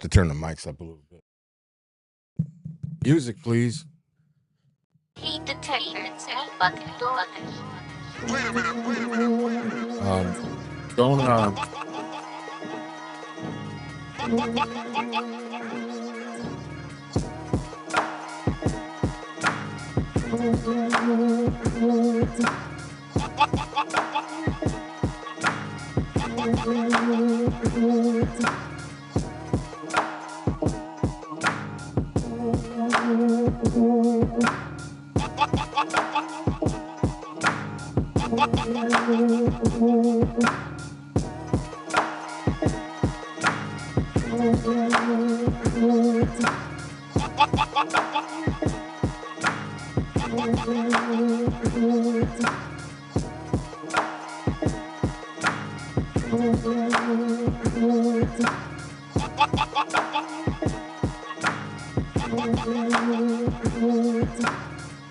to turn the mics up a little bit. Music, please. Heat detector. Button. Wait a minute. Don't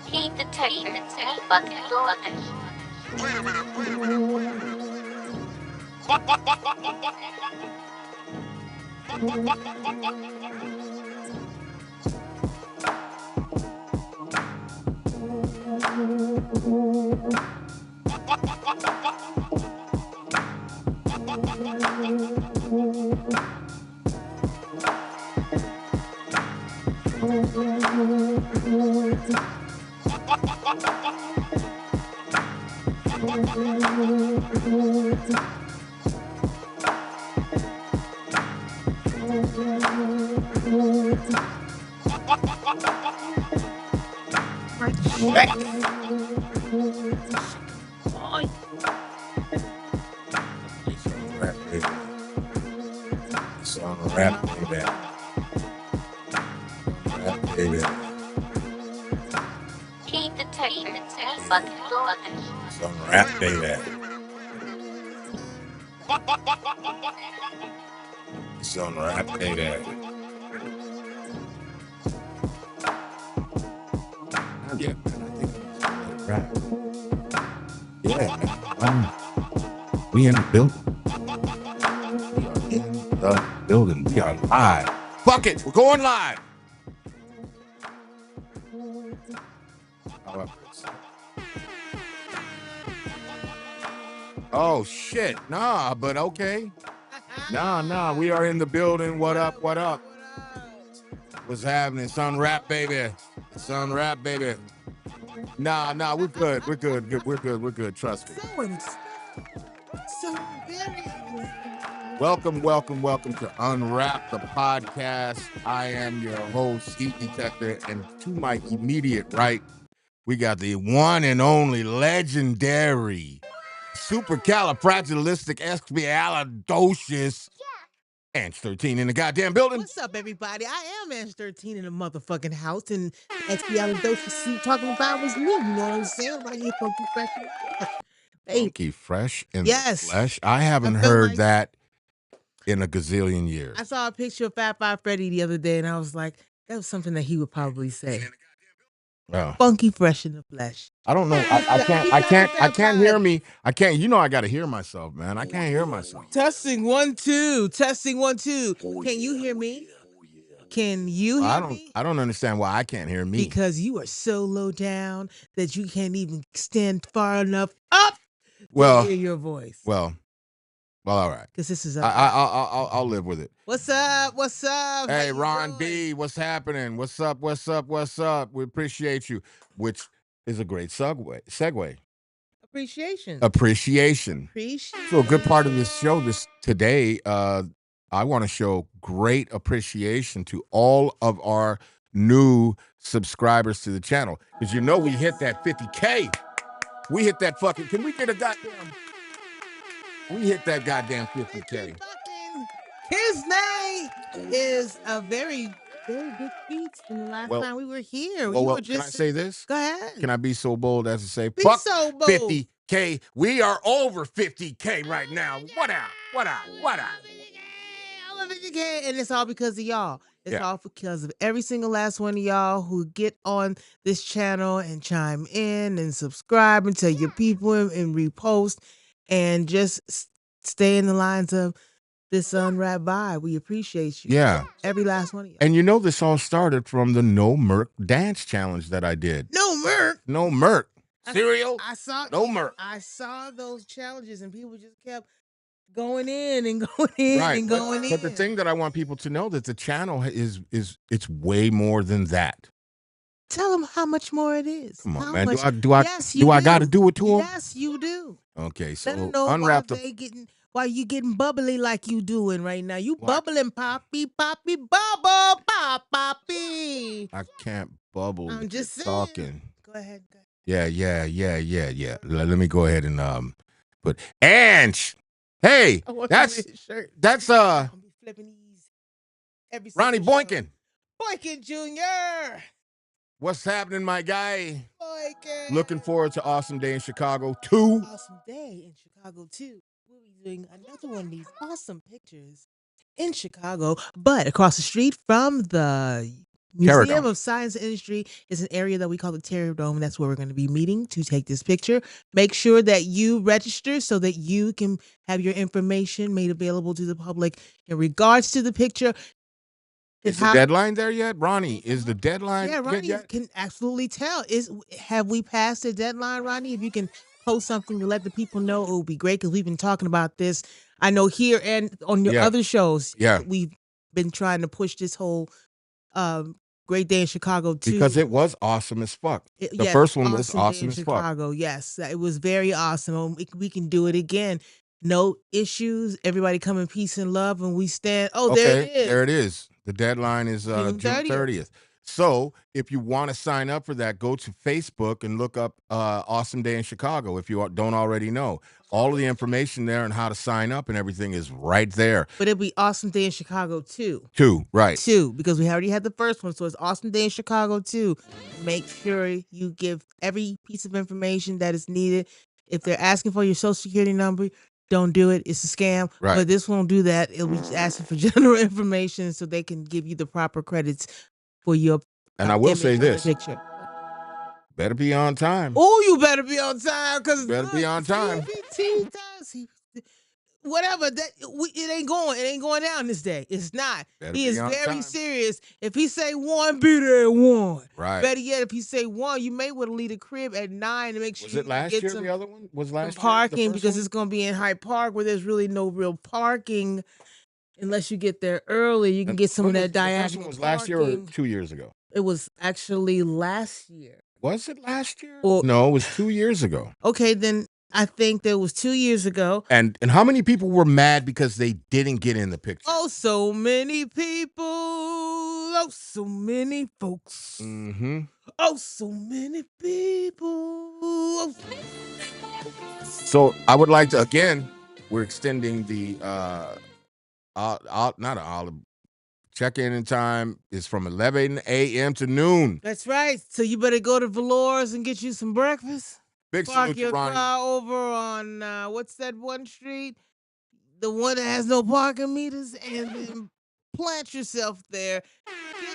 Heat detector. Button. Wait a minute. It's on rap, baby. Rap, baby. Heat detector. Button. It's on rap, baby. It's on rap, baby. Yeah, man, I think it's rap. Yeah, man. We in the building. We are in the building. We are live. Fuck it, we're going live. However, oh shit, nah, but okay. Nah, we are in the building. What up? What's happening? It's on rap, baby. It's on rap, baby. Nah, we're good. We're good. Trust me. So very. Welcome to UNRAP The Podcast. I am your host, Heat Detector, and to my immediate right, we got the one and only legendary supercalifragilisticexpialidocious Ants 13 in the goddamn building. What's up, everybody? I am Ash 13 in the motherfucking house, and expialidocious talking about was me. You know what I'm saying? Right here, funky fresh. Hey, Funky fresh in yes. the flesh. I haven't I feel heard like- that in a gazillion years. I saw a picture of Fat Five Freddy the other day, and I was like, that was something that he would probably say. Oh. Funky fresh in the flesh. I don't know. I can't hear me. I can't. You know, I got to hear myself, man. I can't hear myself. Testing 1 2. Testing 1 2. Can you hear me? Can you hear me? I don't understand why I can't hear me. Because you are so low down that you can't even stand far enough up to hear your voice. Well, all right. Because this is I'll live with it. What's up? Hey, Ron B, what's happening? What's up? We appreciate you, which is a great segue. Appreciation. So a good part of this show today, I want to show great appreciation to all of our new subscribers to the channel. Because you know we hit that 50K. We hit that fucking, can we get a goddamn, we hit that goddamn 50K. His name is a very, very good feat from the last time we were here. Can I say this? Go ahead. Can I be so bold as to say, Be fuck so bold. 50K. We are over 50K right now. What out? Over 50K, and it's all because of y'all. It's all because of every single last one of y'all who get on this channel and chime in and subscribe and tell your people and repost and just stay in the lines of this UNRAP vibe. We appreciate you. Yeah. Every last one of you. And this all started from the No Merc dance challenge that I did. No Merc. No Merc. Cereal. I saw No Merc. I saw those challenges and people just kept going in and going in and going in. But the thing that I want people to know that the channel is it's way more than that. Tell them how much more it is. Come on, How man. much- Do I got to do it to them? Yes, you do. Okay, Let them so know unwrap why you getting bubbly like you doing right now. You What? bubbling, poppy, bubble, poppy. I can't bubble. I'm with just you saying. talking. Go ahead. Yeah. Let me go ahead and put Ange. Hey, I want that's his shirt. that's I'm gonna be flipping these every Ronnie single show. Boykin. Boykin Jr. What's happening, my guy? Boykin. Looking forward to Awesome Day in Chicago 2. Awesome day in Chicago too. We'll be doing another one of these awesome pictures in Chicago, but across the street from the Museum Terradome. of Science and Industry is an area that we call the Terradome, and that's where we're going to be meeting to take this picture. Make sure that you register so that you can have your information made available to the public in regards to the picture. Is the deadline there yet? Ronnie, is the deadline Yeah, Ronnie yet? can absolutely tell. Have we passed the deadline, Ronnie? If you can post something to let the people know, it would be great because we've been talking about this. I know here and on your Yeah. other shows. Yeah. We've been trying to push this whole Great Day in Chicago too. Because it was awesome as fuck. The Yes, first one was Day awesome in as fuck. Chicago. Yes, it was very awesome. We can do it again. No issues. Everybody come in peace and love, and we stand. Oh, there it is. There it is. The deadline is June June 30th. So if you want to sign up for that, go to Facebook and look up Awesome Day in Chicago if you don't already know. All of the information there and how to sign up and everything is right there. But it'll be Awesome Day in Chicago too. Right. Because we already had the first one. So it's Awesome Day in Chicago too. Make sure you give every piece of information that is needed. If they're asking for your social security number, don't do it. It's a scam. Right. But this won't do that. It'll be just asking for general information so they can give you the proper credits for your And I will say image on the this. picture. Better be on time. Oh, you better be on time because Better be on time. Whatever it ain't going down this day. It's not. Better He be is on very time. serious. If he say 1, be there at 1. Right. Better yet, if he say 1, you may want to leave the crib at 9 to make sure Was it last you year? get The other one was some last year. parking the first because one? it's going to be in Hyde Park where there's really no real parking unless you get there early. You can And get some of when that the first diagonal one was last year or parking. 2 years ago? It was actually last year. Was it last year? Well- No, it was 2 years ago. Okay, then I think that was 2 years ago. And how many people were mad because they didn't get in the picture? Oh, so many people. Oh, so many folks. Mm-hmm. Oh, so many people. Oh, So I would like to, again, we're extending the not an olive. Check-in time is from 11 a.m. to noon. that's right. So you better go to Valor's and get you some breakfast. Big Park salute to your Ronnie. car over on, what's that one street? The one that has no parking meters, and then plant yourself there.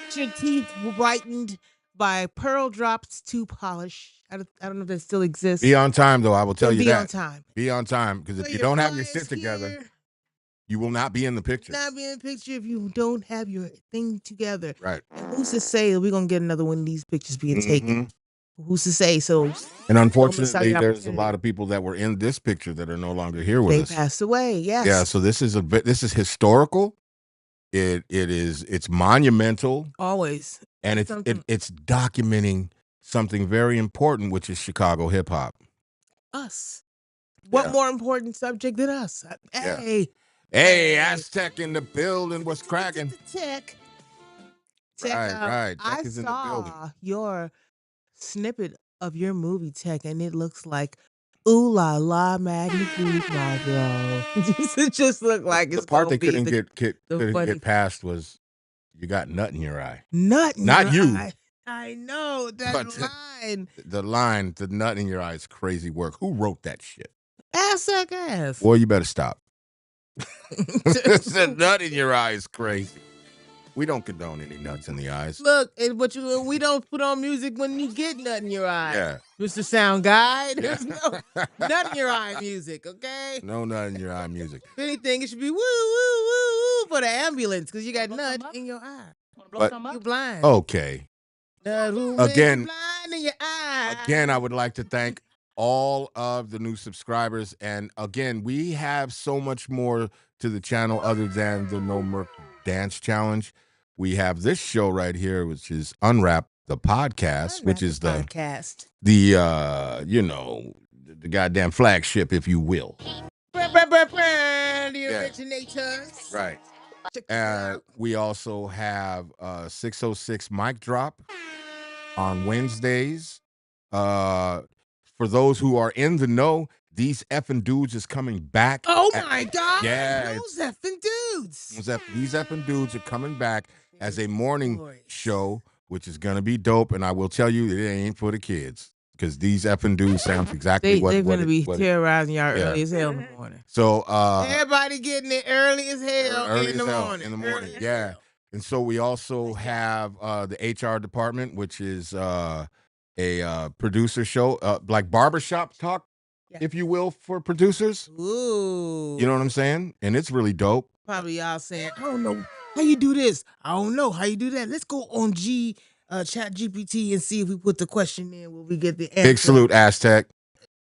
Get your teeth whitened by Pearl Drops Tooth Polish. I don't know if that still exists. Be on time, though. I will tell you Be that. on time. Be on time, because So if you your don't have your flyers shit together, here, you will not be in the picture. not be in the picture if you don't have your thing together. Right. And who's to say that we're gonna get another one of these pictures being taken? Mhm. Who's to say? So And unfortunately, your there's a opportunity. lot of people that were in this picture that are no longer here with they us. passed away. Yes. Yeah, so this is historical. It's monumental, Always. and Something- it's documenting something very important, which is Chicago hip hop. Us. What Yeah. more important subject than us? Yeah. Hey. Hey, Aztec in the building. What's cracking? Tech. Right. Tech I is in the building. saw your snippet of your movie Tech, and it looks like ooh la la magnifique, my bro. It just looked like it's The part gonna they couldn't be couldn't funny- get past was you got nut in your eye. nut. in Not your you. eye. I know that But- line. The line, the nut in your eye is crazy work. Who wrote that shit? Ass that ass. Well, you better stop. The nut in your eye is crazy. We don't condone any nuts in the eyes. Look, but we don't put on music when you get nut in your eye. Yeah. Mr. Sound Guy, Yeah. there's no nut in your eye music, okay? No nut in your eye music. If anything, it should be woo, woo, for the ambulance because you got Blow nut some up? in your eye. Wanna blow But- some You up? blind. Okay. Again- blind in your eye. Again, I would like to thank all of the new subscribers. And again, we have so much more to the channel other than the No Merc Dance Challenge. We have this show right here, which is Unwrap the Podcast, which is the podcast. the goddamn flagship, if you will. The Yeah. originators. Right. Check this out. We also have 606 Mic Drop on Wednesdays. For those who are in the know, These Effing Dudes is coming back. Oh my God! Yeah. Those effing dudes. These Effing Dudes are coming back as a morning Glorious. show, which is gonna be dope. And I will tell you, it ain't for the kids because These Effing Dudes sounds exactly They're what gonna be it- terrorizing y'all yeah. early as hell in the morning. So Everybody getting it early as hell early in the as hell morning. in the morning, Early as yeah. hell. And so we also have the HR department, which is a producer show, like barbershop talk, Yeah. if you will, for producers. Ooh. You know what I'm saying? And it's really dope. Probably y'all saying, I don't know how you do this. I don't know how you do that. Let's go on Chat GPT and see if we put the question in. Will we get the answer? Big salute, Aztec.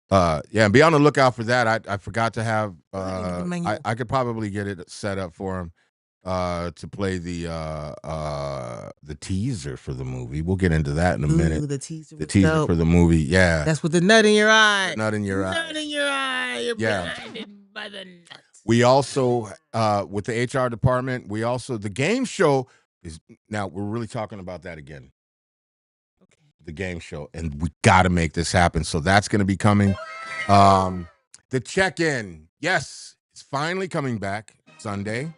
Yeah, be on the lookout for that. I forgot to have. I could probably get it set up for him to play the teaser for the movie. We'll get into that in a minute. The teaser. The teaser for the movie, yeah. That's with the nut in your eye. Nut in your eye. Nut in your eye. You're Yeah. blinded by the nut. We also, with the HR department, the game show is, now we're really talking about that again. Okay. The game show, and we got to make this happen. So that's going to be coming. The check-in, yes, it's finally coming back Sunday,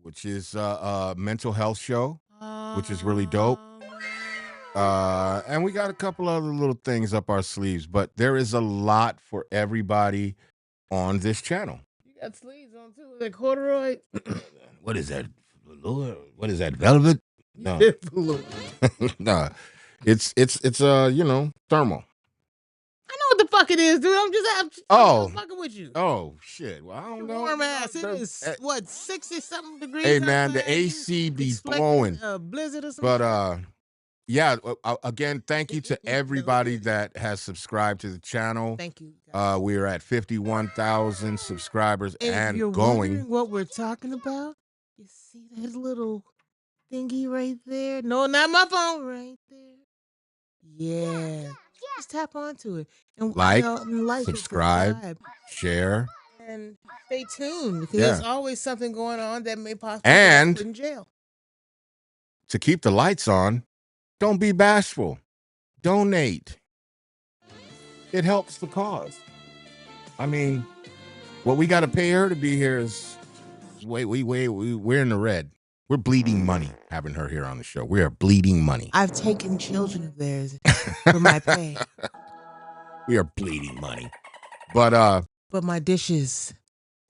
which is a mental health show, which is really dope. And we got a couple other little things up our sleeves, but there is a lot for everybody on this channel. You got sleeves on too, like corduroy. What is that? What is that? Velvet? No, no. It's thermal. I know what the fuck it is, dude. I'm just fucking with you. Oh shit. Well, I don't know. Warm ass. It The- is what 60-something degrees. Hey man, the outside? AC be Expecting blowing. a blizzard or something. But yeah. Again, thank you to everybody that has subscribed to the channel. Thank you. We are at 51,000 subscribers And if and you're going. wondering what we're talking about, you see that little thingy right there? No, not my phone. Right there. Yeah. Just tap onto it and Like, and subscribe. Share. and stay tuned because Yeah. there's always something going on that may possibly And- get us put in jail. To keep the lights on, don't be bashful. Donate. It helps the cause. I mean, what we got to pay her to be here is we're in the red. We're bleeding money having her here on the show. We are bleeding money. I've taken children of theirs for my pay, We are bleeding money. But but my dishes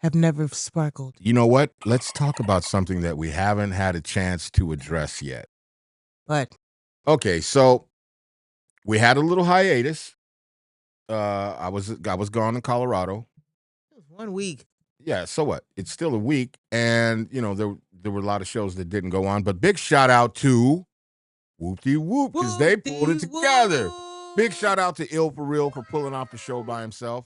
have never sparkled. you know what? Let's talk about something that we haven't had a chance to address yet. But Okay, so we had a little hiatus. I was gone in Colorado. it was 1 week. Yeah, so what? It's still a week, and there were a lot of shows that didn't go on. But big shout out to Whoop-de-Whoop because they pulled it together. Big shout out to Ill for Real for pulling off the show by himself.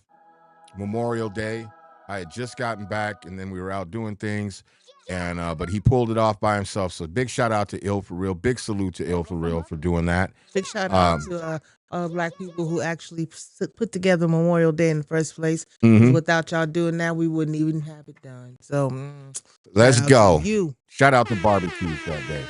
Memorial Day, I had just gotten back, and then we were out doing things, and but he pulled it off by himself. So big shout out to Ill for Real. Big salute to Ill for Real for doing that. Big shout out to black people who actually put together Memorial Day in the first place. 'Cause Mhm. without y'all doing that, we wouldn't even have it done. So Let's shout out go. to you. Shout out to barbecues that day.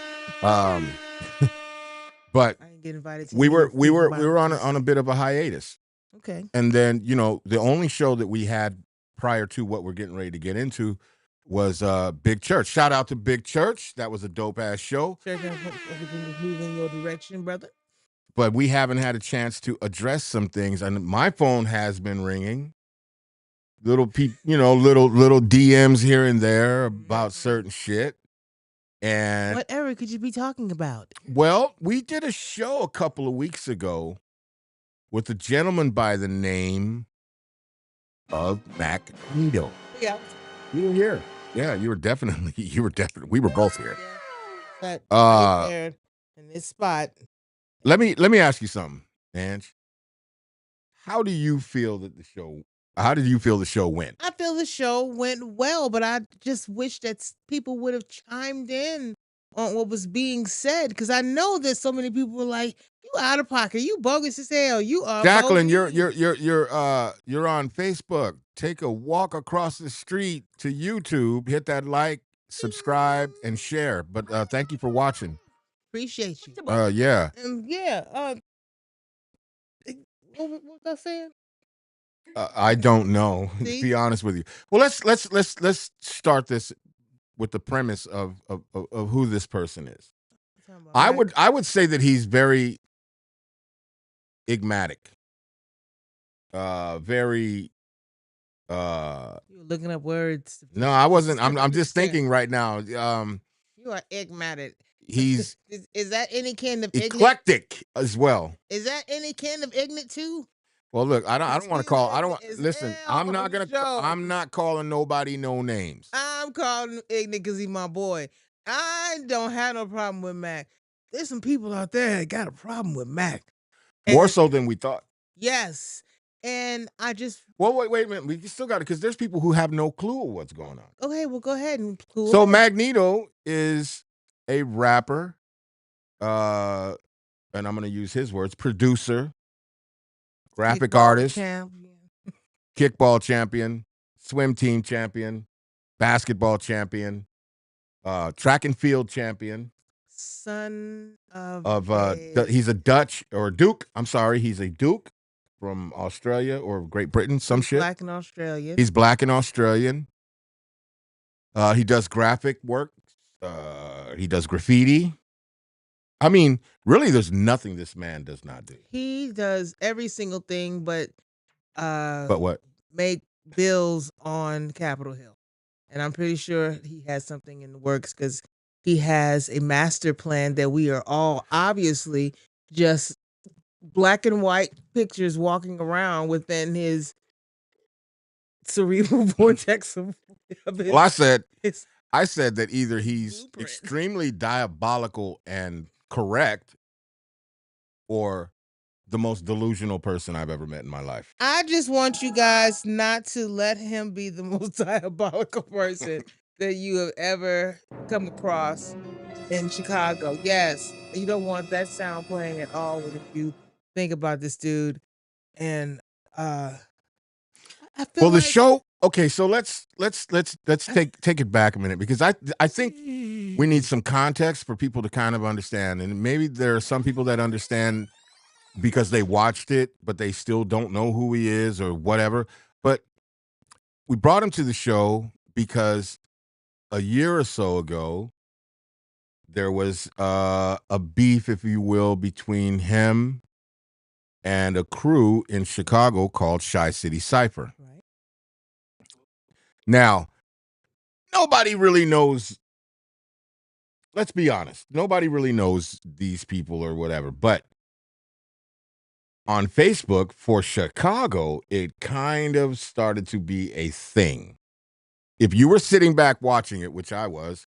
But I didn't get invited to we any were of we the were barbecues. we were on a bit of a hiatus. Okay. And then, the only show that we had prior to what we're getting ready to get into was Big Church. Shout out to Big Church. That was a dope ass show. Sure, hope everything is moving in your direction, brother. But we haven't had a chance to address some things. And my phone has been ringing. Little little DMs here and there about certain shit. And What era could you be talking about? well, we did a show a couple of weeks ago with a gentleman by the name of Magneto. Yeah. You were here. Yeah, you were definitely. We were both here. That Uh, right there in this spot. let me ask you something, Ange. How do you feel that the show? How did you feel the show went? I feel the show went well, but I just wish that people would have chimed in on what was being said, because I know that so many people were like, "You out of pocket, you bogus as hell, you are." Jacqueline, bogus." you're on Facebook. Take a walk across the street to YouTube. Hit that like, subscribe, and share. But thank you for watching. Appreciate you. Yeah. Yeah. What was I saying? I don't know, to See? be honest with you. Well, let's start this with the premise of who this person is. I would say that he's very enigmatic. Very You were looking up words. no, I wasn't. I'm just thinking right now. You are enigmatic. He's Is that any kind of ignorant? eclectic as well. Is that any kind of ignorant too? Well, look, I don't want to call. I don't It's listen. hell I'm not on the gonna. show. I'm not calling nobody no names. I'm calling him ignorant because he's my boy. I don't have no problem with Mac. There's some people out there that got a problem with Mac. More And- so than we thought. Yes. And I just. Well, wait a minute. We still got it because there's people who have no clue of what's going on. Okay, well, go ahead and clue So in. Magneto is a rapper, and I'm going to use his words: producer, graphic Kickball artist, champion. kickball champion, swim team champion, basketball champion, track and field champion. Son Of he's a Dutch or a Duke. I'm sorry, he's a Duke from Australia or Great Britain, some shit. Black and Australian. He's black and Australian. He does graphic work. He does graffiti. I mean, really, there's nothing this man does not do. He does every single thing but what? make bills on Capitol Hill. And I'm pretty sure he has something in the works because he has a master plan that we are all obviously just black and white pictures walking around within his cerebral vortex of his, Well, his I said that either he's blueprint. extremely diabolical and correct, or the most delusional person I've ever met in my life. I just want you guys not to let him be the most diabolical person that you have ever come across in Chicago. Yes, you don't want that sound playing at all when you think about this dude. And I feel Well, the like show. Okay, so let's take it back a minute, because I think we need some context for people to kind of understand, and maybe there are some people that understand because they watched it, but they still don't know who he is or whatever. But we brought him to the show because a year or so ago, there was a beef, if you will, between him and a crew in Chicago called Shy City Cypher. Right. Now, nobody really knows. Let's be honest. Nobody really knows these people or whatever. But on Facebook for Chicago, it kind of started to be a thing. If you were sitting back watching it, which I was,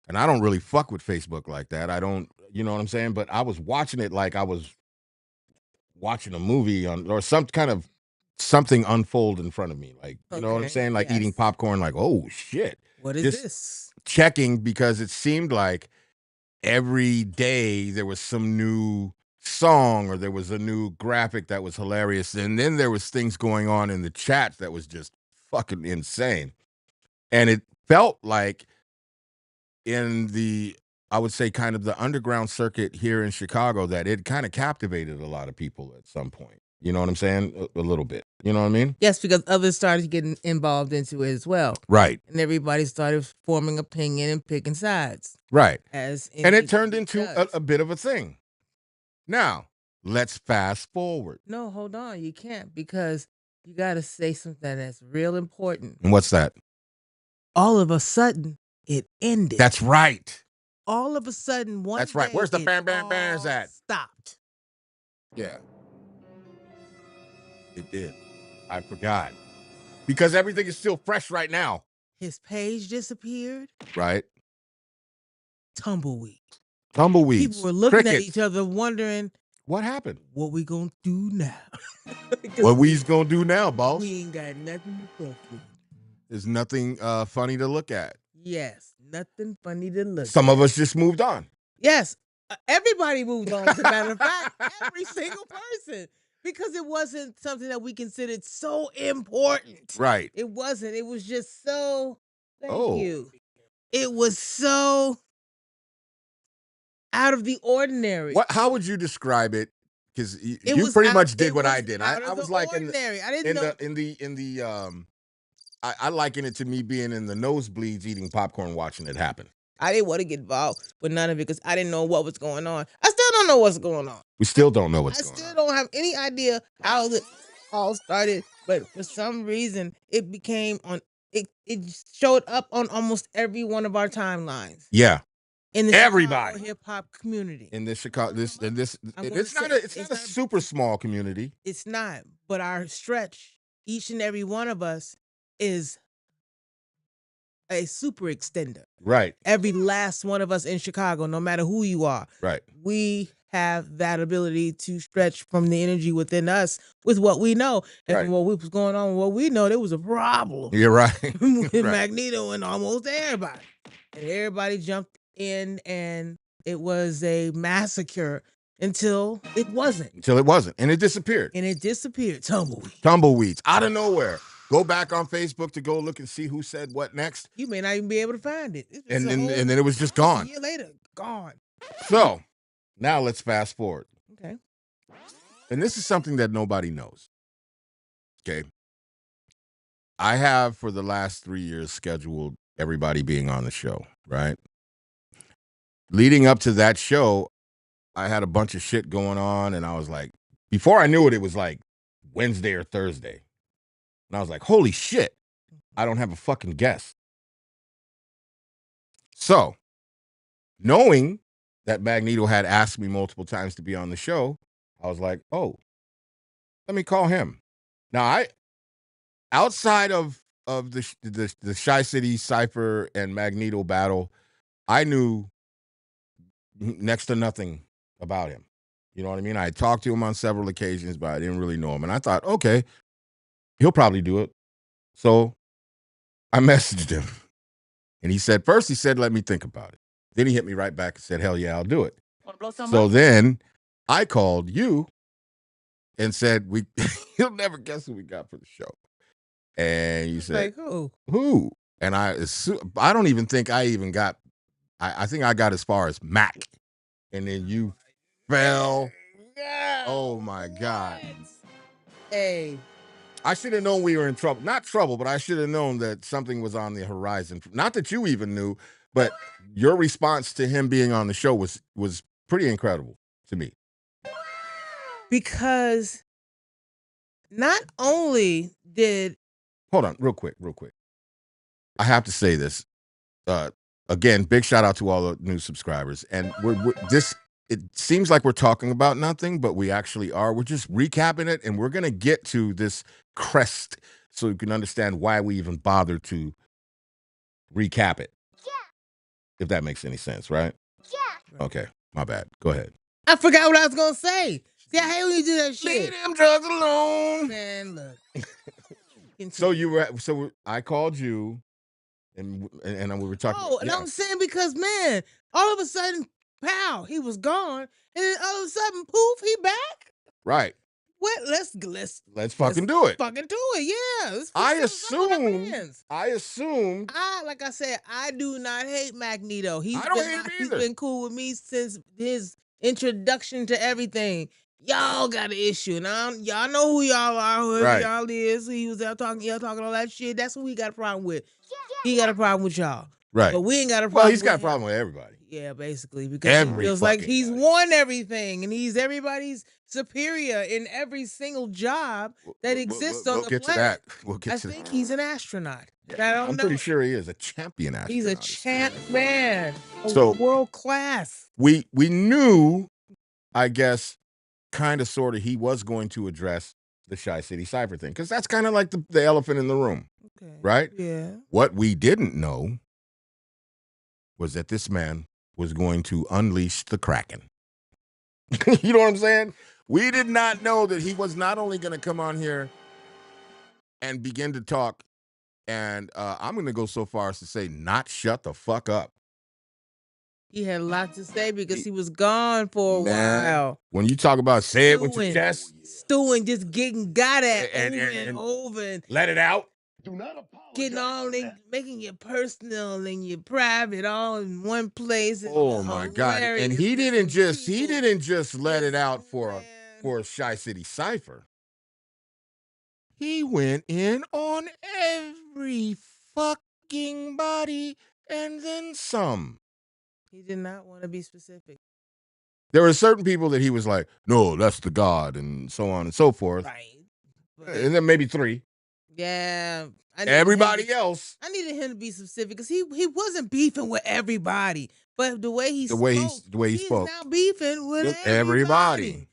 and I don't really fuck with Facebook like that. I don't, you know what I'm saying? But I was watching it like I was watching a movie or some kind of something unfold in front of me. Like, you know what I'm Okay, saying? Like yes. eating popcorn, like, oh shit. What is Just this? Checking, because it seemed like every day there was some new song or there was a new graphic that was hilarious. And then there was things going on in the chat that was just fucking insane. And it felt like in the, I would say, kind of the underground circuit here in Chicago, that it kind of captivated a lot of people at some point. You know what I'm saying? A little bit. You know what I mean? Yes, because others started getting involved into it as well. Right. And everybody started forming opinion and picking sides. Right. And it turned into a bit of a thing. Now, let's fast forward. No, hold on. You can't, because you got to say something that's real important. And what's that? All of a sudden, it ended. That's right. All of a sudden, one That's right. day, Where's the it bam, bam, bams all at? Stopped. Yeah. It did. I forgot. Because everything is still fresh right now. His page disappeared. Right. Tumbleweed. Tumbleweeds. People were looking at Crickets. each other, wondering What happened? what we gonna do now. What we's gonna do now, boss? We ain't got nothing to talk with. There's nothing funny to look at. Yes, nothing funny to look. Some of us just moved on. Yes, everybody moved on. As a matter of fact, every single person, because it wasn't something that we considered so important. Right. It wasn't. It was just so. Thank Oh. you. It was so out of the ordinary. What? How would you describe it? Because you was pretty out- much did it what I was did. out I of was the like ordinary. I didn't know. in the I liken it to me being in the nosebleeds eating popcorn watching it happen. I didn't want to get involved with none of it because I didn't know what was going on. I still don't know what's going on. We still don't know what's I going still on. don't have any idea how it all started, but for some reason it became on it. It showed up on almost every one of our timelines. Yeah. In the Everybody. hip hop community. In this Chicago, I'm gonna it's not say, a it's not a super small community. It's not, but our stretch, each and every one of us, is a super extender. Right. Every last one of us in Chicago, no matter who you are, Right. we have that ability to stretch from the energy within us with what we know. And Right. from what was going on, what we know, there was a problem You're right. with Right. Magneto and almost everybody. And everybody jumped in, and it was a massacre until it wasn't. Until it wasn't, and it disappeared. And it disappeared. Tumbleweeds out of nowhere. Go back on Facebook to go look and see who said what next. You may not even be able to find it. And then it was just gone. A year later, gone. So now let's fast forward. Okay. And this is something that nobody knows. Okay. I have for the last 3 years scheduled everybody being on the show, right? Leading up to that show, I had a bunch of shit going on, and I was like, before I knew it, it was like Wednesday or Thursday. And I was like, holy shit, I don't have a fucking guest. So, knowing that Magneto had asked me multiple times to be on the show, I was like, oh, let me call him. Now, outside of the Shy City Cypher and Magneto battle, I knew next to nothing about him. You know what I mean? I had talked to him on several occasions, but I didn't really know him. And I thought, okay, he'll probably do it. So I messaged him. And he said, let me think about it. Then he hit me right back and said, hell yeah, I'll do it. So then I called you and said, you'll never guess who we got for the show. And you said, like, who? And I don't even think I even got, I think I got as far as Mac. And then you fell. Oh my God. Hey. I should have known we were in trouble. Not trouble, but I should have known that something was on the horizon. Not that you even knew, but your response to him being on the show was pretty incredible to me. Because not only did... Hold on, real quick. I have to say this. Again, big shout out to all the new subscribers. And it seems like we're talking about nothing, but we actually are. We're just recapping it, and we're going to get to this crest so you can understand why we even bothered to recap it. Yeah. If that makes any sense, right? Yeah. Okay, my bad. Go ahead. I forgot what I was going to say. See, I hate when you do that shit. Leave them drugs alone. Man, look. So I called you, and we were talking. Oh, and I'm saying because, man, all of a sudden, pow, he was gone, and then all of a sudden, poof, he back. Right. What? Let's fucking do it. Fucking do it, yeah. I assumed. Like I said, I do not hate Magneto. I don't hate him He's either. been cool with me since his introduction to everything. Y'all got an issue, and y'all know who y'all are, whoever y'all is. He was out talking all that shit. That's what we got a problem with. He got a problem with y'all. Right. But we ain't got a problem. Well, he's got a with problem with everybody. Yeah, basically, because he feels like he's won everything, and he's everybody's superior in every single job that exists on the planet. We'll get to that. I think he's an astronaut. I'm pretty sure he is a champion astronaut. He's a champ man. So world class. We knew, I guess, kind of, sort of, he was going to address the Shy City Cypher thing, because that's kind of like the elephant in the room. Okay. Right? Yeah. What we didn't know was that this man was going to unleash the Kraken. You know what I'm saying? We did not know that he was not only going to come on here and begin to talk, and I'm going to go so far as to say, not shut the fuck up. He had a lot to say because he was gone for a Man, while. when you talk about say it with your chest, Stewing, just getting got at And- over and- and over and let it out. Do not apologize. getting all for in, that. making your personal and your private all in one place. And Oh my God! And he didn't just let it out for a Shy City cipher. He went in on every fucking body and then some. He did not want to be specific. There were certain people that he was like, no, that's the God, and so on and so forth. Right. And then maybe 3. Yeah. Everybody else. I needed him to be specific because he wasn't beefing with everybody. But the way he spoke, he's now beefing with everybody.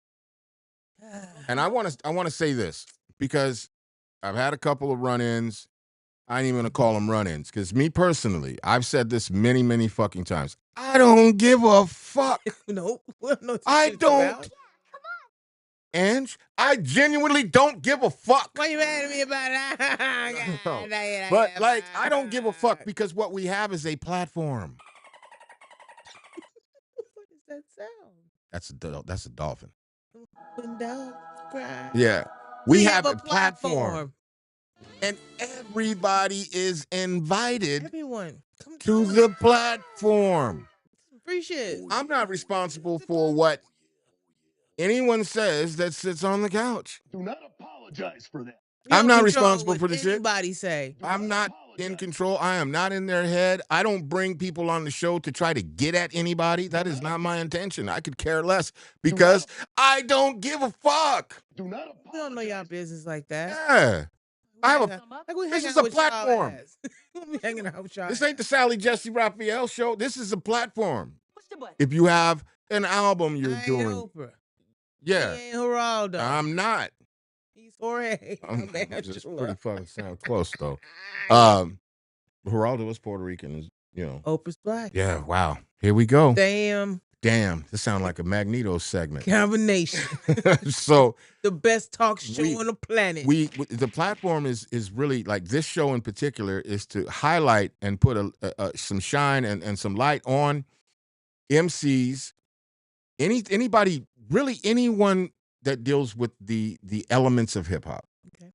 And I want to say this because I've had a couple of run-ins. I ain't even gonna call them run-ins because me personally, I've said this many, many fucking times. I don't give a fuck. Nope. We don't know what I this shit's don't. about. Ange, I genuinely don't give a fuck. Why you mad at me about that? No. But like, I don't give a fuck because what we have is a platform. What does that sound? That's a dolphin. When dogs cry. Yeah. We have a a platform. And everybody is invited Everyone, come to the platform. free shit. I'm not responsible for what anyone says that sits on the couch. Do not apologize for that. I'm don't not control responsible what for the shit. anybody say. I'm not in control. I am not in their head. I don't bring people on the show to try to get at anybody. That is not my intention. I could care less because I don't give a fuck. Do not apologize. We don't know y'all business like that. Yeah. I have a. This is a platform. We hanging out with y'all. This ain't the Sally Jesse Raphael show. This is a platform. If you have an album you're doing, Oprah. yeah, He ain't Geraldo. I'm not. He's Jorge. I'm Angela. just pretty fucking sound close though. Geraldo was Puerto Rican, you know. Oprah's black. Yeah, wow. Here we go. Damn. This sounds like a Magneto segment. Combination. So the best talk show on the planet. The platform is really like this show in particular is to highlight and put some shine and some light on MCs, anybody, really anyone that deals with the elements of hip hop. Okay.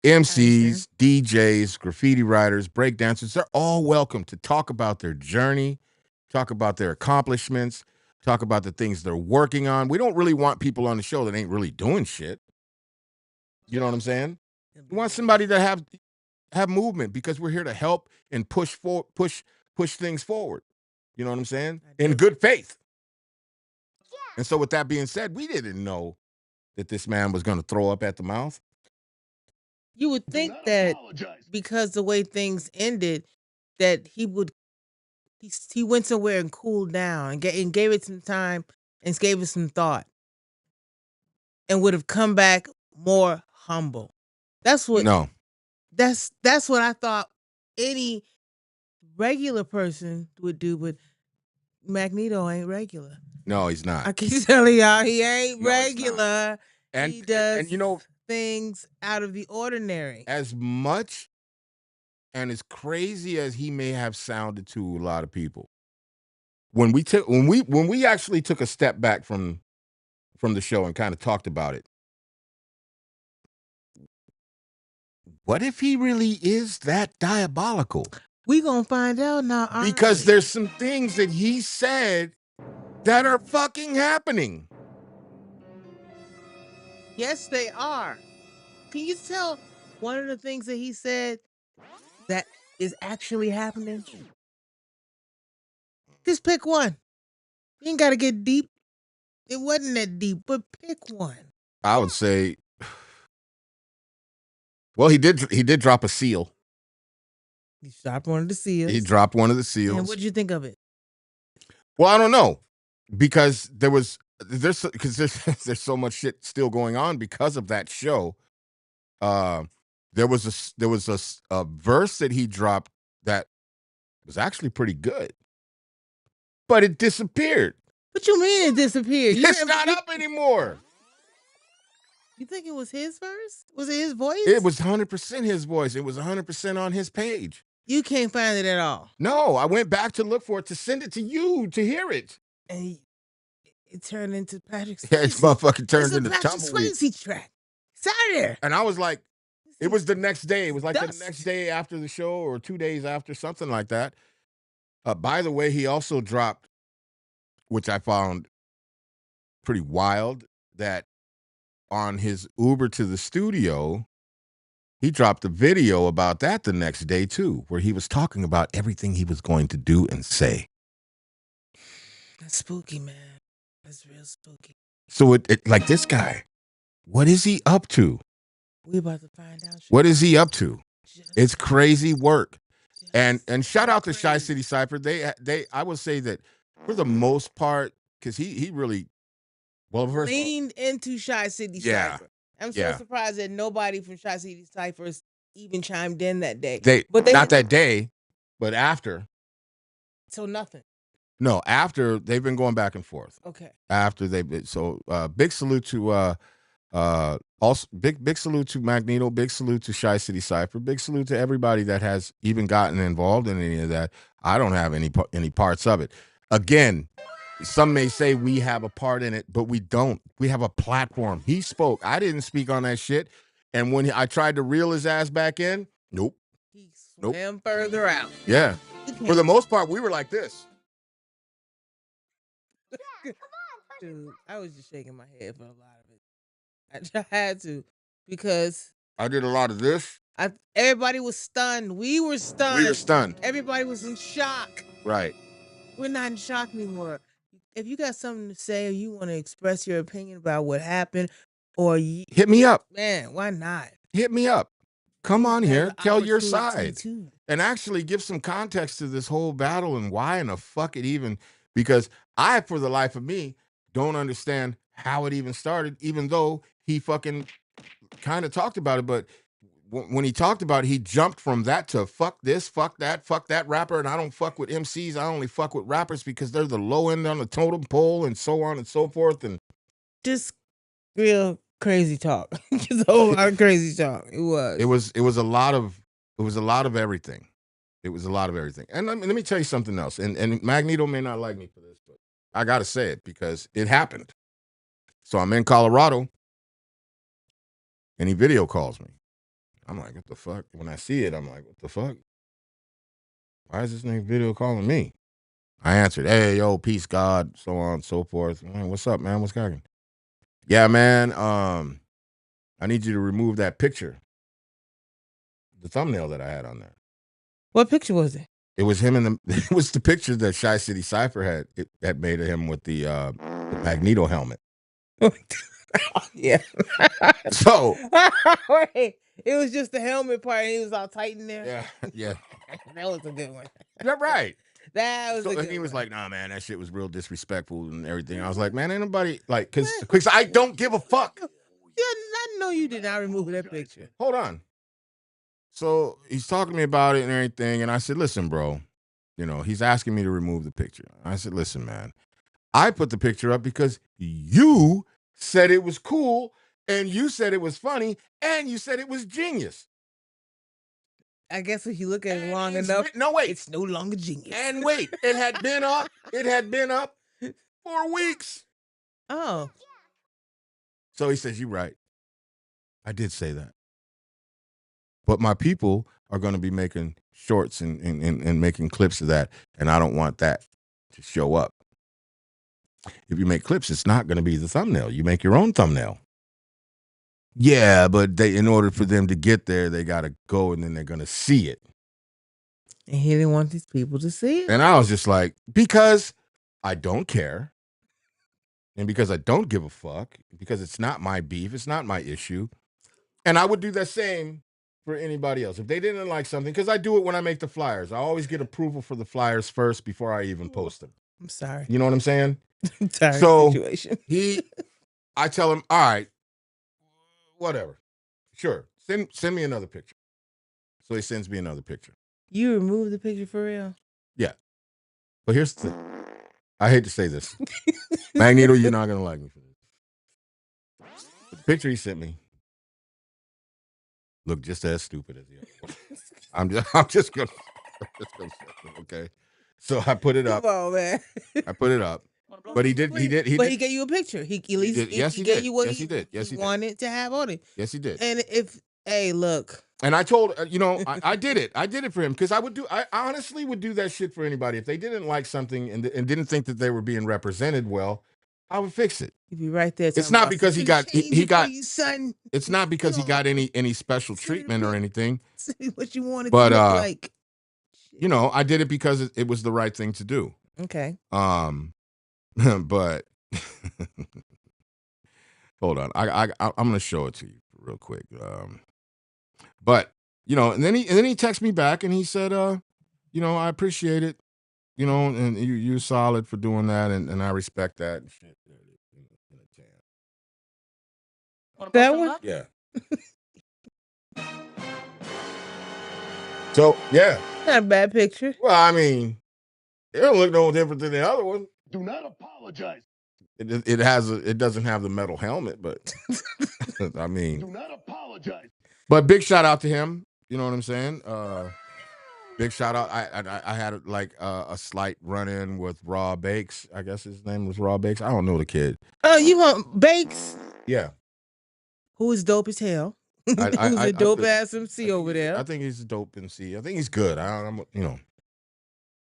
MCs, DJs, graffiti writers, breakdancers, they're all welcome to talk about their journey, talk about their accomplishments, talk about the things they're working on. We don't really want people on the show that ain't really doing shit. You know what I'm saying? We want somebody to have movement because we're here to help and push things forward. You know what I'm saying? In good faith. Yeah. And so with that being said, we didn't know that this man was going to throw up at the mouth. You would think that because the way things ended, that he went somewhere and cooled down and gave it some time and gave it some thought and would have come back more humble. That's what I thought any regular person would do, but Magneto ain't regular. No, he's not. I keep telling y'all he ain't regular. And he does and things out of the ordinary. As much and as crazy as he may have sounded to a lot of people, when we actually took a step back from the show and kind of talked about it, what if he really is that diabolical? We gonna find out now. Because there's some things that he said that are fucking happening. Yes, they are. Can you tell one of the things that he said that is actually happening? Just pick one. You ain't gotta get deep. It wasn't that deep, but pick one. I would say, well, he did drop a seal. He dropped one of the seals. He dropped one of the seals. And what did you think of it? Well, I don't know, because there's so much shit still going on because of that show. there was a verse that he dropped that was actually pretty good, but it disappeared. What you mean it disappeared? It's not up anymore. You think it was his verse? Was it his voice? It was 100% his voice. It was 100% on his page. You can't find it at all. No, I went back to look for it to send it to you to hear it. And it turned into Patrick Swayze. Yeah, it's motherfucking turned It's a into Patrick tumbleweed. Swayze track. It's out of there. And I was like, it was the next day. It was like Dust. the next day after the show or 2 days after, something like that. By the way, he also dropped, which I found pretty wild, that on his Uber to the studio, he dropped a video about that the next day too, where he was talking about everything he was going to do and say. That's spooky, man. That's real spooky. So it like this guy, what is he up to? We about to find out. What is he up to? Just- It's crazy work. just And shout out to Shy crazy. City Cypher. They I would say that for the most part, because he really, well, first of all, leaned into Shy City Yeah. Cypher. I'm so Yeah. surprised that nobody from Shy City Cyphers even chimed in that day. they But they not had- that day, but after. So nothing. No, after they've been going back and forth. Okay. After big salute to also big salute to Magneto, big salute to Shy City Cypher, big salute to everybody that has even gotten involved in any of that. I don't have any parts of it. Again, some may say we have a part in it, but we don't. We have a platform. He spoke. I didn't speak on that shit. And when I tried to reel his ass back in, nope. He Nope. swam further out. Yeah. You For can't- the most part, we were like this. Dude, I was just shaking my head for a lot of it. I just had to because I did a lot of this. everybody was stunned. We were stunned. We were stunned. Everybody was in shock. Right. We're not in shock anymore. If you got something to say or you want to express your opinion about what happened, or Hit me up. man, why not? Hit me up. Come on You have here. the Tell your opportunity side. to. And actually give some context to this whole battle and why in the fuck it even, because I, for the life of me, don't understand how it even started, even though he fucking kind of talked about it. But when he talked about it, he jumped from that to fuck this, fuck that rapper. And I don't fuck with MCs. I only fuck with rappers because they're the low end on the totem pole and so on and so forth. And Just real crazy talk. Just a whole lot of crazy talk. It was. it was a lot of everything. It was a lot of everything. And let me tell you something else. And Magneto may not like me for this, but I got to say it because it happened. So I'm in Colorado and he video calls me. I'm like, what the fuck? When I see it, I'm like, what the fuck? Why is this nigga video calling me? I answered, hey, yo, peace, God, so on and so forth. Man, what's up, man? What's cracking? Yeah, man, I need you to remove that picture. The thumbnail that I had on there. What picture was it? It was him it was the picture that Shy City Cypher had made of him with the Magneto helmet. Yeah. So Wait, it was just the helmet part and he was all tight in there. yeah. That was a good one. You're right. That was So a good and he was one. like, nah, man, that shit was real disrespectful and everything. I was like, man, ain't nobody like, because I don't give a fuck. Yeah, I know you did not remove that picture. Hold on. So he's talking to me about it and everything. And I said, listen, bro, he's asking me to remove the picture. I said, listen, man, I put the picture up because you said it was cool and you said it was funny and you said it was genius. I guess if you look at it And long it's enough, no, wait. it's no longer genius. And wait, it had been up for weeks. Oh, So he says, you're right. I did say that. But my people are going to be making shorts and making clips of that. And I don't want that to show up. If you make clips, it's not going to be the thumbnail. You make your own thumbnail. Yeah, but in order for them to get there, they got to go and then they're going to see it. and he didn't want these people to see it. And I was just like, because I don't care. And because I don't give a fuck, because it's not my beef, it's not my issue. And I would do the same for anybody else. If they didn't like something, because I do it when I make the flyers. I always get approval for the flyers first before I even post them. I'm sorry. You know what I'm saying? Sorry So, situation. I tell him, all right, whatever. Sure. Send me another picture. So he sends me another picture. You removed the picture for real? Yeah. But here's the thing. I hate to say this. Magneto, you're not gonna like me for this. The picture he sent me looked just as stupid as the other one. I'm just gonna say it, okay. So I put it up. Come on, man. I put it up. But he did. But he gave you a picture. He at least did. Yes, he gave did. you what Yes, he did. Yes, he did. wanted to have on it. Yes, he did. And hey, look. And I told I did it. I did it for him because I honestly would do that shit for anybody if they didn't like something and didn't think that they were being represented well. I would fix it. You'd be right there. It's not because he got son. It's not because he got any special treatment or anything. What you wanted But to look like. I did it because it was the right thing to do. Okay. But hold on. I'm gonna show it to you real quick. But and then he texted me back and he said, I appreciate it, and you're solid for doing that, and I respect that. Shit. That one? Yeah. So yeah. Not a bad picture. Well, I mean, it don't look no different than the other one. Do not apologize. It doesn't have the metal helmet, but I mean, Do not apologize. but big shout out to him. You know what I'm saying? Big shout out. I had like a slight run in with Raw Bakes. I guess his name was Raw Bakes. I don't know the kid. Oh, you want Bakes? Yeah. Who is dope as hell? Who's a dope ass MC over there? I think he's a dope MC. I think he's good. I'm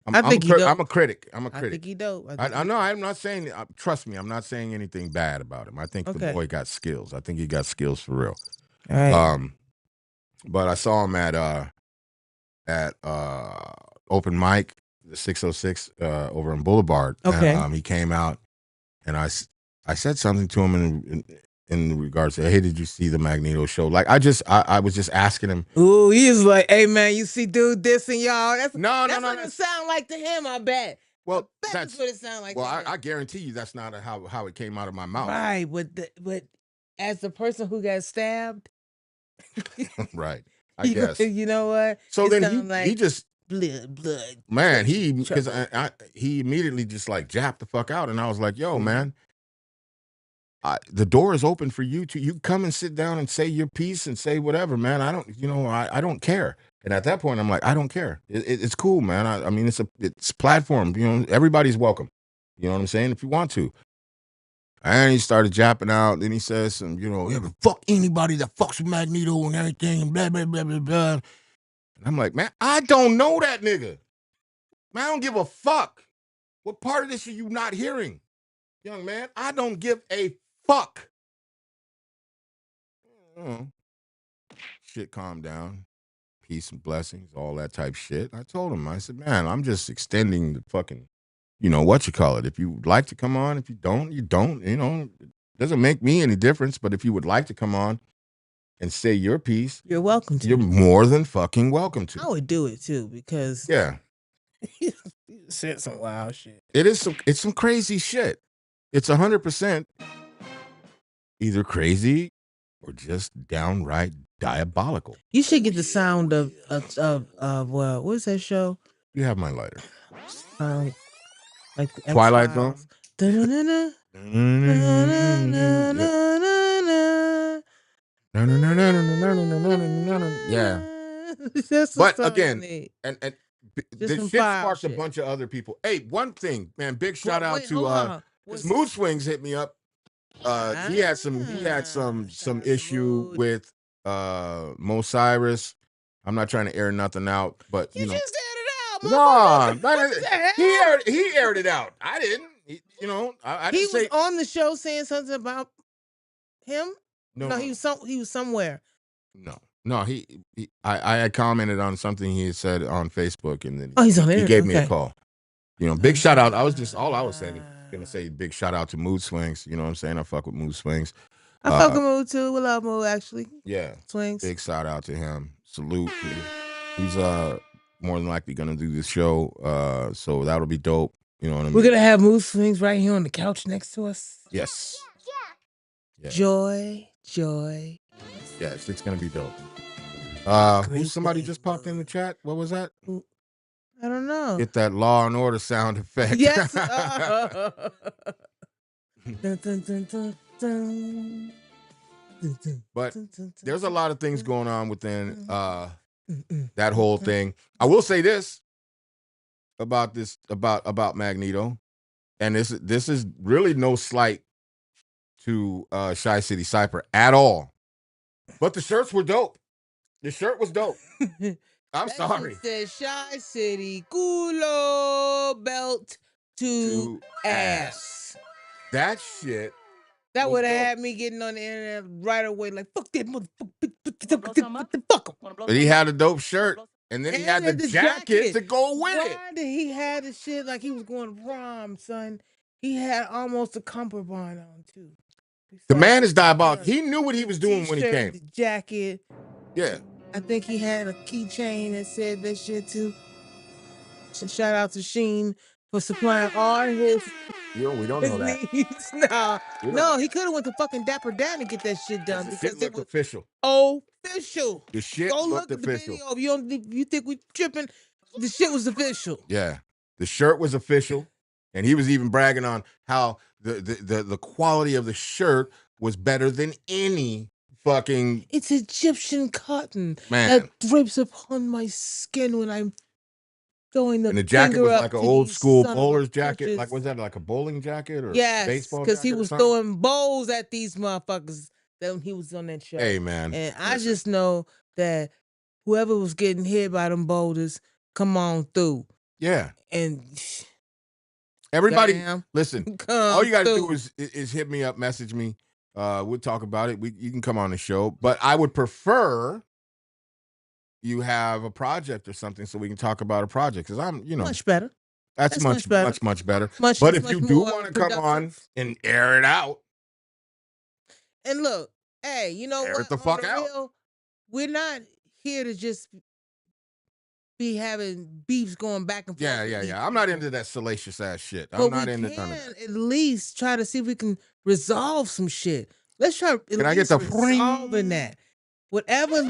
I think he dope. I'm a critic. I think he dope. I know. I'm not saying. Trust me. I'm not saying anything bad about him. I think the boy got skills. I think he got skills for real. All right. But I saw him at open mic, the 606 over in Boulevard. Okay. And, he came out, and I said something to him in regards to, hey, did you see the Magneto show? Like I was just asking him. Ooh, he's like, hey man, you see dude dissing y'all? That's no. what it sound like to him, I bet. Well, that's what it sound like. Well, I guarantee you that's not how it came out of my mouth. Right, but as the person who got stabbed. Right. I guess. You know what? So then he just blood. Man, because he immediately just like japped the fuck out, and I was like, yo, man. The door is open for you come and sit down and say your piece and say whatever, man. I don't care. And at that point, I'm like, I don't care. It's cool, man. I mean, it's a platform. Everybody's welcome. You know what I'm saying? If you want to. And he started japping out. Then he says but fuck anybody that fucks with Magneto and everything and blah, blah, blah, blah, blah. And I'm like, man, I don't know that nigga. Man, I don't give a fuck. What part of this are you not hearing? Young man, I don't give a fuck. Shit, calm down. Peace and blessings, all that type shit. I told him, I said, man, I'm just extending the fucking, what you call it. If you would like to come on, if you don't, you don't. It doesn't make me any difference. But if you would like to come on and say your piece, you're welcome to. You're more than fucking welcome to. I would do it too because you said some wild shit. It's some crazy shit. It's 100% either crazy or just downright diabolical. You should get the sound of what's that show? You have my lighter. Like the Twilight Zone. Yeah. But again, and this shit sparked a bunch of other people. Hey, one thing, man, big shout out to this Mood Swings hit me up. He had some issue with Mo Cyrus. I'm not trying to air nothing out, but you just aired it out. No, he aired it out. I didn't. I didn't was on the show saying something about him. No, he was somewhere. No, I had commented on something he had said on Facebook, and then he's on he gave me a call. Big shout out. All I was saying, gonna say big shout out to Mood Swings. You know what I'm saying? I fuck with Mood Swings. I fuck with Mood too. We love Mood actually. Yeah, Swings. Big shout out to him. Salute. He's more than likely gonna do this show. So that'll be dope. You know what I mean? We're gonna have Mood Swings right here on the couch next to us. Yes. Yeah. Joy. Yeah, it's gonna be dope. Great Somebody day. just popped in the chat. What was that? I don't know. Get that Law and Order sound effect. Yes. Dun, dun, dun, dun, dun. Dun, dun, But dun, dun, there's a dun, lot of things dun, going on within dun, that whole thing. I will say this about Magneto, and this is really no slight to Shy City Cypher at all. But the shirts were dope. The shirt was dope. I'm sorry. It says Shy City culo belt to ass. That shit. That was would have dope. had me getting on the internet right away, like fuck that motherfucker. Fuck him. But he had a dope shirt, and then he had the jacket to go with it. Why did he have the shit like he was going to prom, son? He had almost a cummerbund on too. The man is diabolical. He knew what he was doing when he T-shirt, came. the jacket. Yeah. I think he had a keychain that said that shit too. So shout out to Sheen for supplying all his We don't know that. needs. No, he could have went to fucking Dapper Dan to get that shit done The because shit it looked was official. official. The shit Go looked look at the official. video. If you think we tripping, the shit was official. Yeah. The shirt was official. And he was even bragging on how the quality of the shirt was better than any fucking. It's Egyptian cotton Man. that drapes upon my skin when I'm throwing the And the jacket finger was up like an to old these school son of bowler's a jacket. bitches. Like, was that like a bowling jacket or Yes, baseball because he jacket or was something? throwing bowls at these motherfuckers when he was on that show. Hey, man. And I just know that whoever was getting hit by them boulders, come on through. Yeah. And Everybody, damn, listen, come all you got to through. do is hit me up, message me. We'll talk about it. You can come on the show. But I would prefer you have a project or something so we can talk about a project. Because I'm, much better. that's much better. much better. Much, But if much you do more want to come on productive. and air it out, And look, hey, you know air what? it the On fuck the out. real, we're not here to just be having beefs going back and forth. Yeah. I'm not into that salacious ass shit. But I'm not we into can none of that. at least try to see if we can resolve some shit. Let's try Can I get the resolving that. Whatever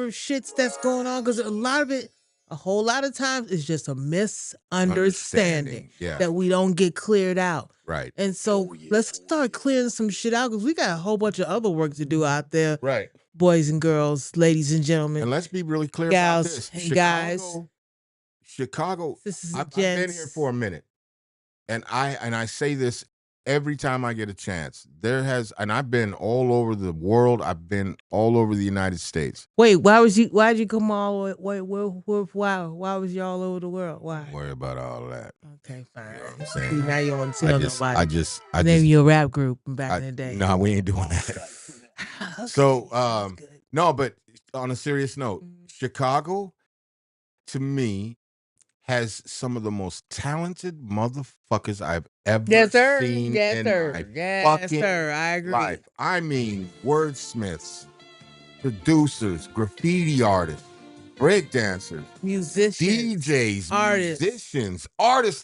shits that's going on, because a whole lot of times it's just a misunderstanding Yeah. that we don't get cleared out. Right. And so let's start clearing some shit out because we got a whole bunch of other work to do out there, Right. boys and girls, ladies and gentlemen. And let's be really clear Gals about this. and guys. Chicago, Sisters I've and been gents. here for a minute. And I say this every time I get a chance. And I've been all over the world. I've been all over the United States. Wait, why'd you come all the way? Why was you all over the world? Why? Don't worry about all of that. Okay, fine. You know what I'm See, saying? now you want to tell nobody. I just Name your rap group back in the day. No, we ain't doing that. Okay, So, sounds good. no, but on a serious note, Chicago, to me, has some of the most talented motherfuckers I've ever seen in my fucking I agree. life. I mean, wordsmiths, producers, graffiti artists, breakdancers, Musicians, DJs, artists, musicians,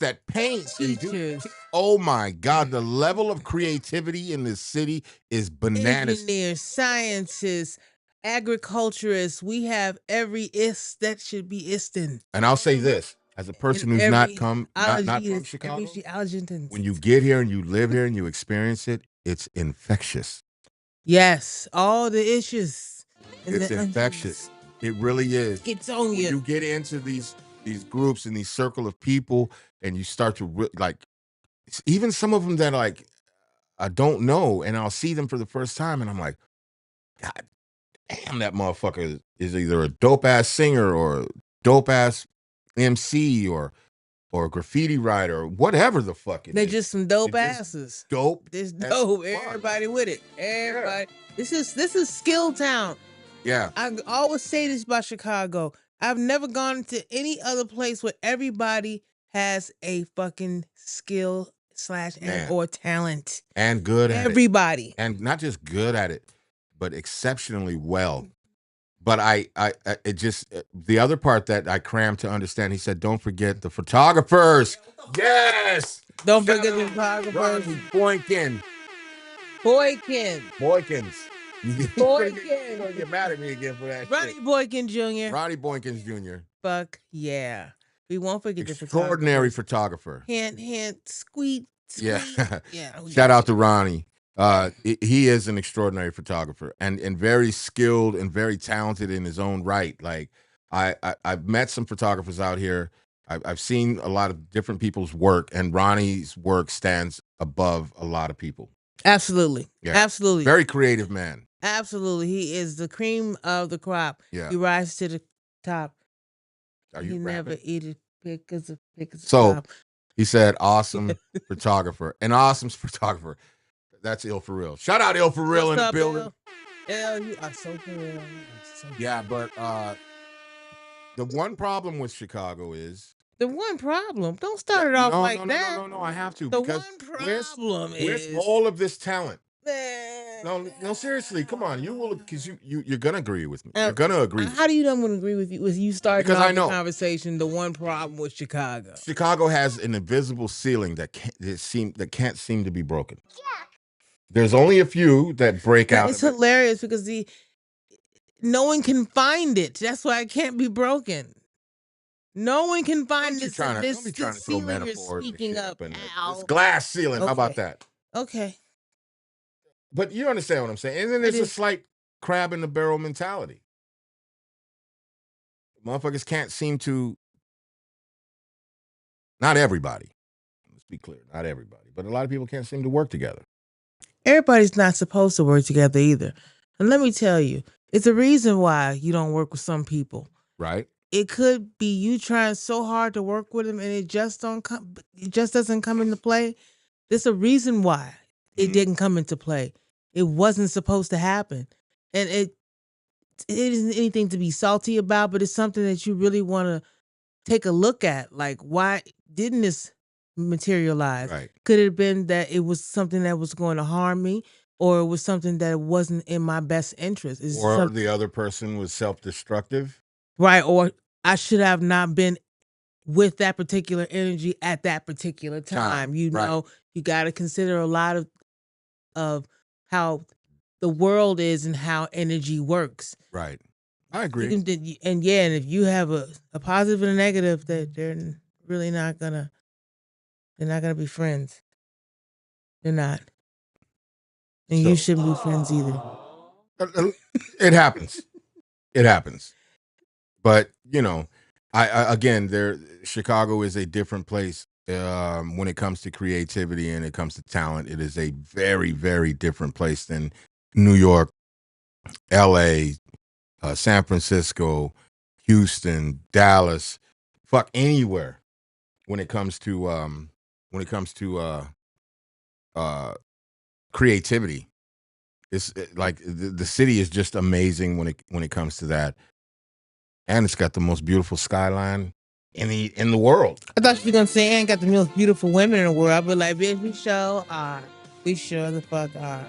that paint, and do. teachers, Oh my God, the level of creativity in this city is bananas. engineers, scientists, agriculturists. We have every ist that should be istin'. And I'll say this, as a person who's not from Chicago, when you get here and you live here and you experience it, it's infectious. Yes, all the issues. It's infectious. It really is. It's on When you get into these groups and these circle of people and you start to even some of them that I don't know, and I'll see them for the first time and I'm like, God damn, that motherfucker is either a dope ass singer or a dope ass MC or a graffiti writer or whatever the fuck it They're is. just some dope They're just asses. Dope. This as dope. fuck. Everybody with it. Everybody. This is Skill Town. Yeah. I always say this about Chicago. I've never gone to any other place where everybody has a fucking skill / or talent. And good at everybody. it. And not just good at it, but exceptionally well. But it just, the other part that I crammed to understand, he said, don't forget the photographers. Yes. Don't forget the photographers. Boykins. Boykins. You're Boykin. gonna get mad at me again for that Ronnie shit. Boykin Jr. Ronnie Boykins Jr. Fuck yeah. We won't forget the Extraordinary photographer. photographer. Hint, squeak. Yeah. Yeah. Shout out to Ronnie. He is an extraordinary photographer and very skilled and very talented in his own right. Like I've met some photographers out here. I've seen a lot of different people's work, and Ronnie's work stands above a lot of people. Absolutely. Yeah. Absolutely. Very creative man. Absolutely. He is the cream of the crop. Yeah. He rises to the top. Are He you never rapping? eat a pick as a So top. he said, awesome photographer. An awesome photographer. That's ill for real. Shout out ill for real in the building. L, you are so for real. Yeah, but the one problem with Chicago is the one problem. Don't start it off like that. No, I have to. The because one problem with is all of this talent. No, seriously, come on. You will, because you're gonna agree with me. You're gonna agree. How do you know I'm gonna agree with you? Was you starting Because off I know the conversation? The one problem with Chicago. Chicago has an invisible ceiling that can't seem to be broken. There's only a few that break out. It's hilarious because no one can find it. That's why it can't be broken. No one can find this. Don't be trying to throw ceiling you're metaphors and speaking shit of. this glass ceiling. How about that? Okay. But you understand what I'm saying. And then there's a slight crab in the barrel mentality. Motherfuckers can't seem to, not everybody, let's be clear, not everybody, but a lot of people can't seem to work together. Everybody's not supposed to work together either. And let me tell you, it's a reason why you don't work with some people. Right. It could be you trying so hard to work with them and it just doesn't come into play. There's a reason why it didn't come into play. It wasn't supposed to happen. And it isn't anything to be salty about, but it's something that you really want to take a look at. Like, why didn't this materialize? Right. Could it have been that it was something that was going to harm me, or it was something that wasn't in my best interest? Or the other person was self-destructive. Right. Or I should have not been with that particular energy at that particular time. You know, you got to consider a lot of how the world is and how energy works. Right. I agree. And if you have a positive and a negative, that they're really not gonna be friends. They're not. And you shouldn't be friends either. It happens. It happens. But, you know, Chicago is a different place when it comes to creativity and it comes to talent. It is a very, very different place than New York, LA, San Francisco, Houston, Dallas, fuck anywhere when it comes to creativity. It's like the city is just amazing when it comes to that. And it's got the most beautiful skyline in the world. I thought you were gonna say, "And got the most beautiful women in the world." I'd be like, "Bitch, we sure the fuck are."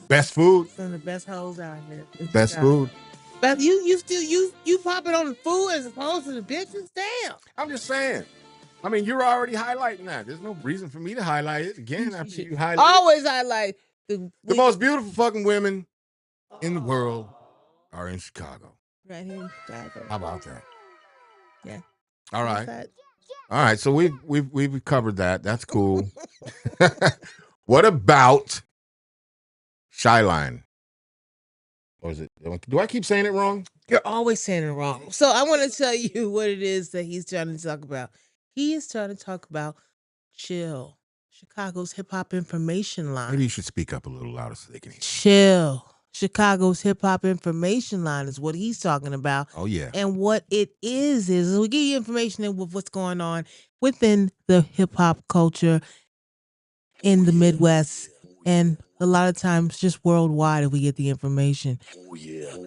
Best food. Some of the best hoes out here. Best food. But you still you popping on the food as opposed to the bitches. Damn. I'm just saying. I mean, you're already highlighting that. There's no reason for me to highlight it again after you highlight. Always highlight the most beautiful fucking women in the world are in Chicago. Right here in Chicago. How about that? Yeah. All right. All right. So we've covered that. That's cool. What about Shyline? Or is it? Do I keep saying it wrong? You're always saying it wrong. So I want to tell you what it is that he's trying to talk about. He is trying to talk about Chill, Chicago's hip hop information line. Maybe you should speak up a little louder so they can hear. Chill, Chicago's hip hop information line is what he's talking about. Oh yeah. And what it is we give you information of what's going on within the hip hop culture in the Midwest, and a lot of times just worldwide if we get the information.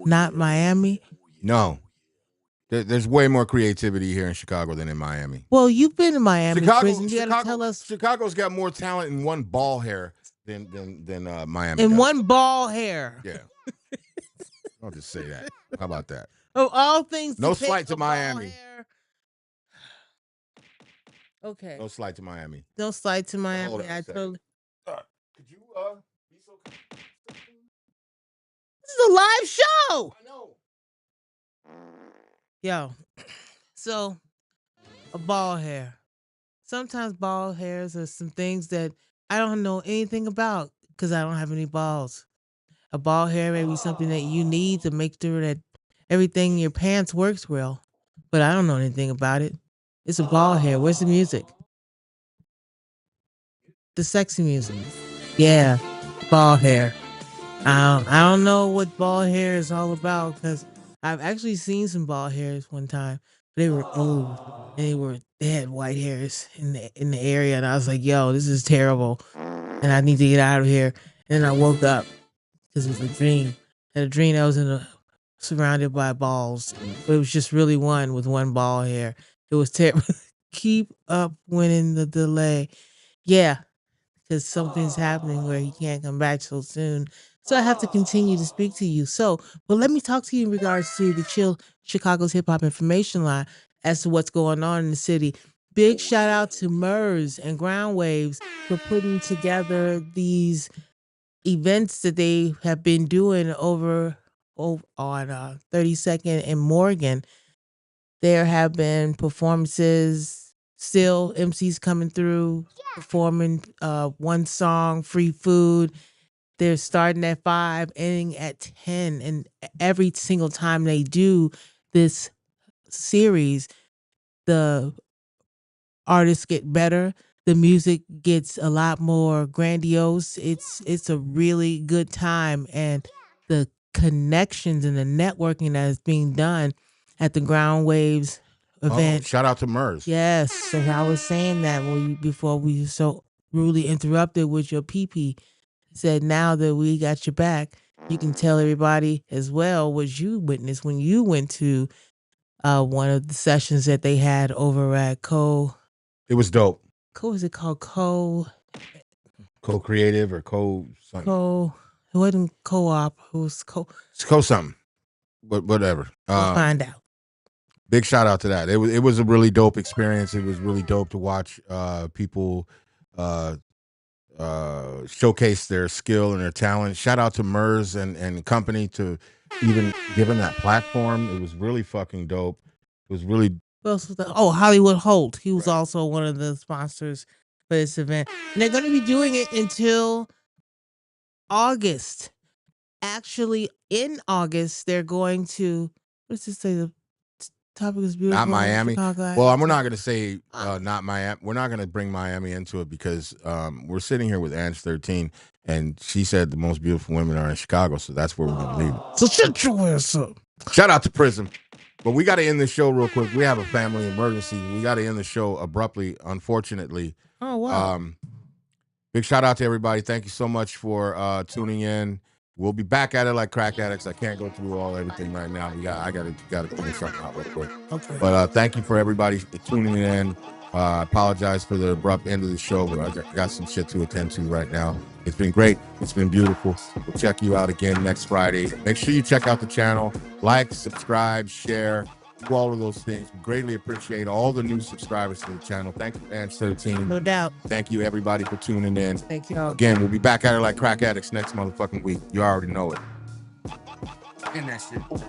Not Miami. No. There's way more creativity here in Chicago than in Miami. Well, you've been to Miami prison. You gotta tell us. Chicago's got more talent in one ball hair than Miami. In does. one ball hair. Yeah. I'll just say that. How about that? Of all things. No slight to Miami. Okay. No slight to Miami. No slight to Miami. Hold on I totally. Could you be so kind? This is a live show. I know. Yo, so a bald hair. Sometimes bald hairs are some things that I don't know anything about because I don't have any balls. A bald hair may be something that you need to make sure that everything in your pants works well, but I don't know anything about it. It's a bald hair. Where's the music? The sexy music. Yeah, bald hair. I don't know what bald hair is all about because I've actually seen some bald hairs one time. They were old. And they had white hairs in the area, and I was like, "Yo, this is terrible, and I need to get out of here." And then I woke up because it was a dream. I had a dream I was surrounded by balls, but it was just really one with one bald hair. It was terrible. Keep up winning the delay. Yeah, because something's happening where he can't come back so soon. So I have to continue to speak to you. So, well, let me talk to you in regards to the Chill Chicago's Hip Hop Information Line as to what's going on in the city. Big shout out to MERS and Ground Waves for putting together these events that they have been doing over on 32nd and Morgan. There have been performances, still MCs coming through, performing one song, free food. They're starting at 5, ending at 10. And every single time they do this series, the artists get better. The music gets a lot more grandiose. It's a really good time, and the connections and the networking that is being done at the Ground Waves event. Shout out to MERS. Yes, so I was saying that before we so rudely interrupted with your pee. Said now that we got your back, you can tell everybody as well what you witnessed when you went to one of the sessions that they had over at It was dope. is it called Co-creative or co-something. it wasn't co-op, it was It's co-something. But whatever. we'll find out. Big shout out to that. It was a really dope experience. It was really dope to watch people showcase their skill and their talent. Shout out to MERS and company to even giving that platform. It was really fucking dope. It was really Hollywood Holt. He was also one of the sponsors for this event. And they're going to be doing it until August. Actually, in August, they're going to, what does it say? The topic is beautiful. not Miami. Chicago. Well, we're not going to say not Miami. We're not going to bring Miami into it because we're sitting here with Ange 13, and she said the most beautiful women are in Chicago, so that's where we're going to leave it. So shut your ass up. Shout out to Prism. But we got to end the show real quick. We have a family emergency. We got to end the show abruptly, unfortunately. Oh, wow. Big shout out to everybody. Thank you so much for tuning in. We'll be back at it like crack addicts. I can't go through everything right now. I got to finish something out real quick. Okay. But thank you for everybody tuning in. I apologize for the abrupt end of the show, but I got some shit to attend to right now. It's been great. It's been beautiful. We'll check you out again next Friday. Make sure you check out the channel. Like, subscribe, share, do all of those things. We greatly appreciate all the new subscribers to the channel. Thank you, Ange 13. No doubt. Thank you, everybody, for tuning in. Thank you. Again, we'll be back at it like crack addicts next motherfucking week. You already know it. And that shit.